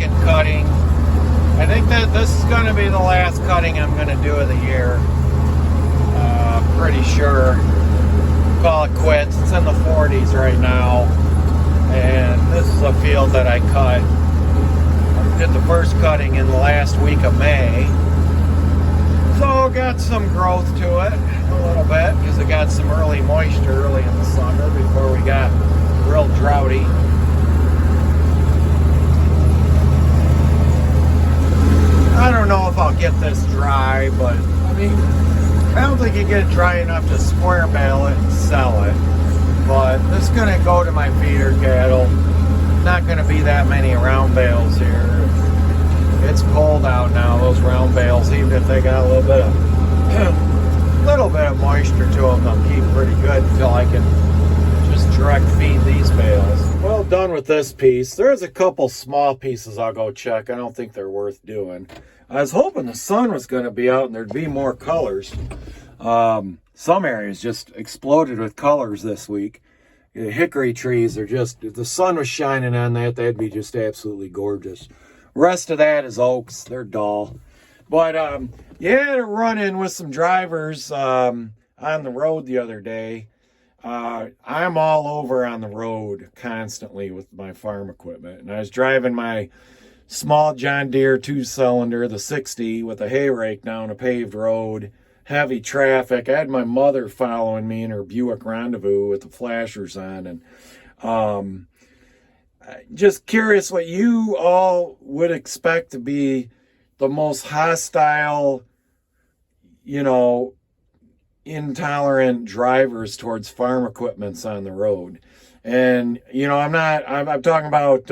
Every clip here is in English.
second cutting. I think that this is going to be the last cutting I'm going to do of the year. Pretty sure. Call it quits. It's in the 40s right now. And this is a field that I cut. I did the first cutting in the last week of May. So got some growth to it a little bit because it got some early moisture early in the summer before we got real droughty. I don't know if I'll get this dry, but I mean, I don't think you get it dry enough to square bale it and sell it. But this is going to go to my feeder cattle. Not going to be that many round bales here. It's cold out now, those round bales, even if they got a little bit of moisture to them, they'll keep pretty good until I can just direct feed these bales. Well, done with this piece. There's a couple small pieces I'll go check. I don't think they're worth doing. I was hoping the sun was going to be out and there'd be more colors. Some areas just exploded with colors this week. The hickory trees are just, if the sun was shining on that, that'd be just absolutely gorgeous. Rest of that is oaks. They're dull. But yeah, I had a run-in with some drivers on the road the other day. I'm all over on the road constantly with my farm equipment. And I was driving my small John Deere 2-cylinder, the 60, with a hay rake down a paved road, heavy traffic. I had my mother following me in her Buick Rendezvous with the flashers on. And just curious what you all would expect to be the most hostile, intolerant drivers towards farm equipments on the road. And, I'm talking about,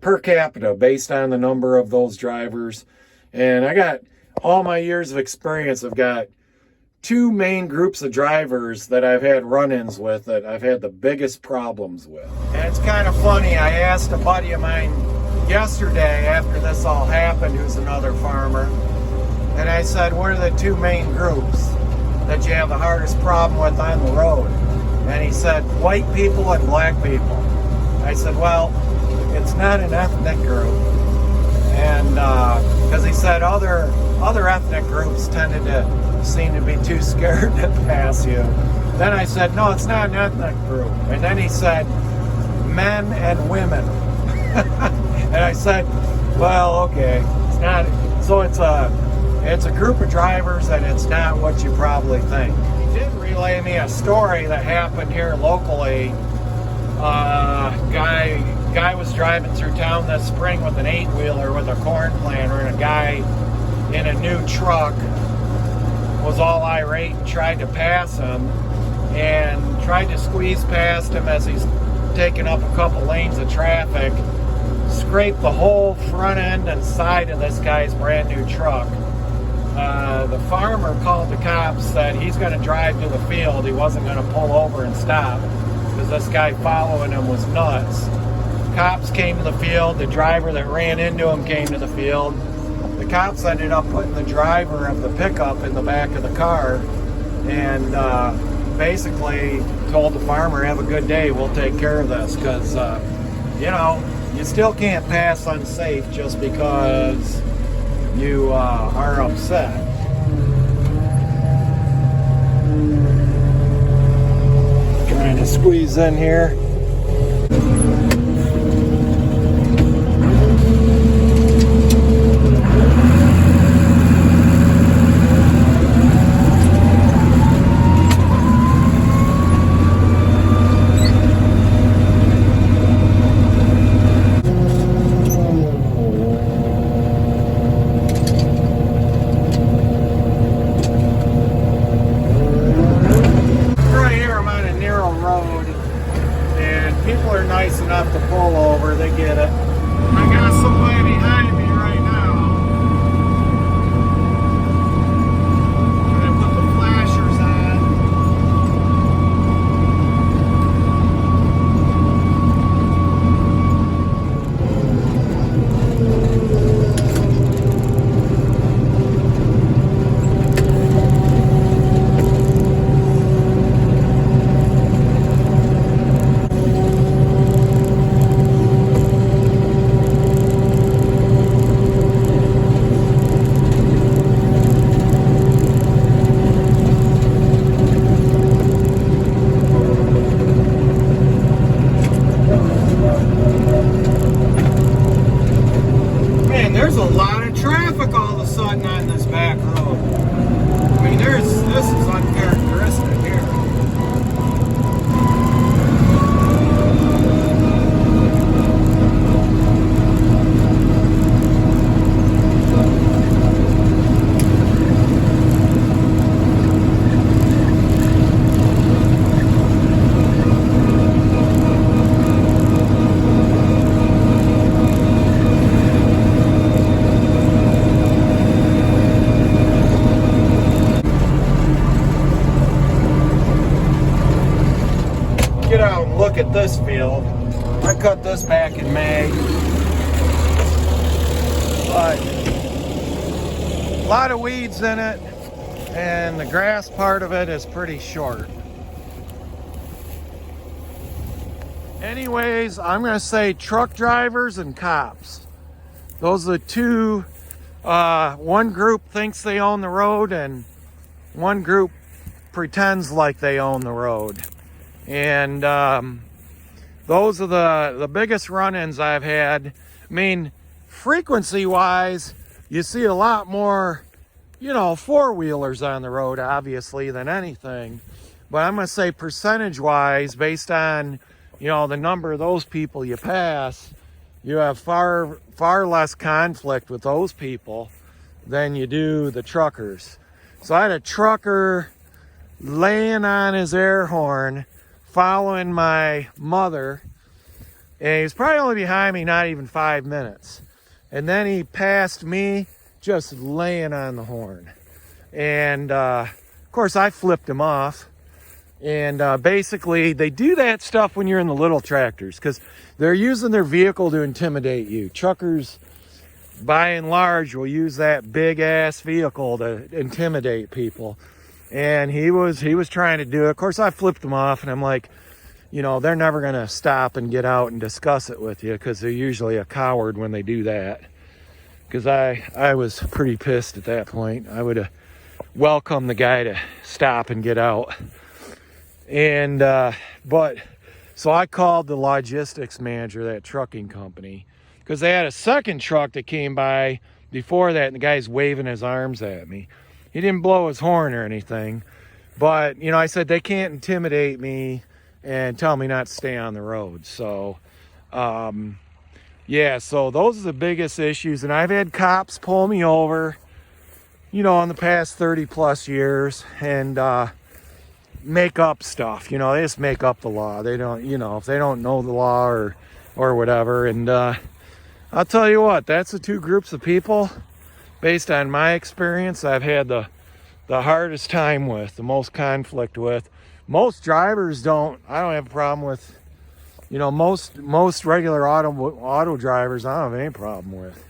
per capita based on the number of those drivers. And I got all my years of experience. I've got two main groups of drivers that I've had run-ins with that I've had the biggest problems with. And it's kind of funny. I asked a buddy of mine yesterday after this all happened, who's another farmer, and I said, what are the two main groups that you have the hardest problem with on the road? And he said, white people and black people. I said, well, it's not an ethnic group. And because he said other ethnic groups tended to seem to be too scared to pass you. Then I said, no, it's not an ethnic group. And then he said, men and women. And I said, well, okay, it's not. So it's a group of drivers, and it's not what you probably think. He did relay me a story that happened here locally. Guy was driving through town this spring with an 8-wheeler with a corn planter, and a guy in a new truck was all irate and tried to pass him and tried to squeeze past him as he's taking up a couple lanes of traffic, scraped the whole front end and side of this guy's brand new truck. The farmer called the cops, said he's going to drive to the field. He wasn't going to pull over and stop because this guy following him was nuts. Cops came to the field. The driver that ran into him came to the field. The cops ended up putting the driver of the pickup in the back of the car and basically told the farmer, have a good day, we'll take care of this, because you still can't pass unsafe just because you are upset. Trying to squeeze in here. Enough to pull over, they get it. I got somebody behind me right now. I'm gonna put the flashers on. get out and look at this field. I cut this back in May. But a lot of weeds in it, and the grass part of it is pretty short. Anyways, I'm going to say truck drivers and cops. Those are the two. One group thinks they own the road, and one group pretends like they own the road. And those are the biggest run-ins I've had. I mean, frequency-wise, you see a lot more, you know, four-wheelers on the road, obviously, than anything. But I'm going to say percentage-wise, based on, you know, the number of those people you pass, you have far less conflict with those people than you do the truckers. So I had a trucker laying on his air horn, following my mother, and he was probably only behind me not even 5 minutes. And then he passed me just laying on the horn. And of course I flipped him off. And basically they do that stuff when you're in the little tractors, because they're using their vehicle to intimidate you. Truckers, by and large, will use that big ass vehicle to intimidate people. And he was trying to do it. Of course I flipped him off, and I'm like, you know, they're never going to stop and get out and discuss it with you, because they're usually a coward when they do that. Because I was pretty pissed at that point. I would have welcomed the guy to stop and get out. And but so I called the logistics manager of that trucking company, because they had a second truck that came by before that, and the guy's waving his arms at me. He didn't blow his horn or anything, but you know, I said they can't intimidate me and tell me not to stay on the road. So yeah, so those are the biggest issues. And I've had cops pull me over, you know, in the past 30 plus years, and make up stuff. You know, they just make up the law. They don't, you know, if they don't know the law or whatever. And I'll tell you what, that's the two groups of people, based on my experience, I've had the hardest time with, the most conflict with. Most drivers I don't have a problem with, you know, most regular auto drivers I don't have any problem with.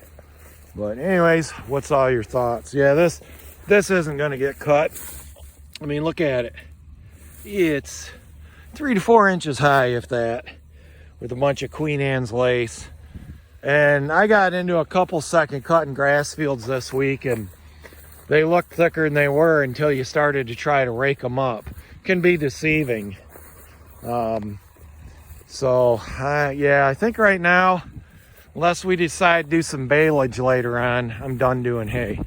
But anyways, what's all your thoughts? Yeah, this isn't going to get cut. I mean, look at it. It's 3 to 4 inches high, if that, with a bunch of Queen Anne's lace. And I got into a couple second cutting grass fields this week, and they looked thicker than they were until you started to try to rake them up. Can be deceiving. So yeah, I think right now, unless we decide to do some baleage later on, I'm done doing hay.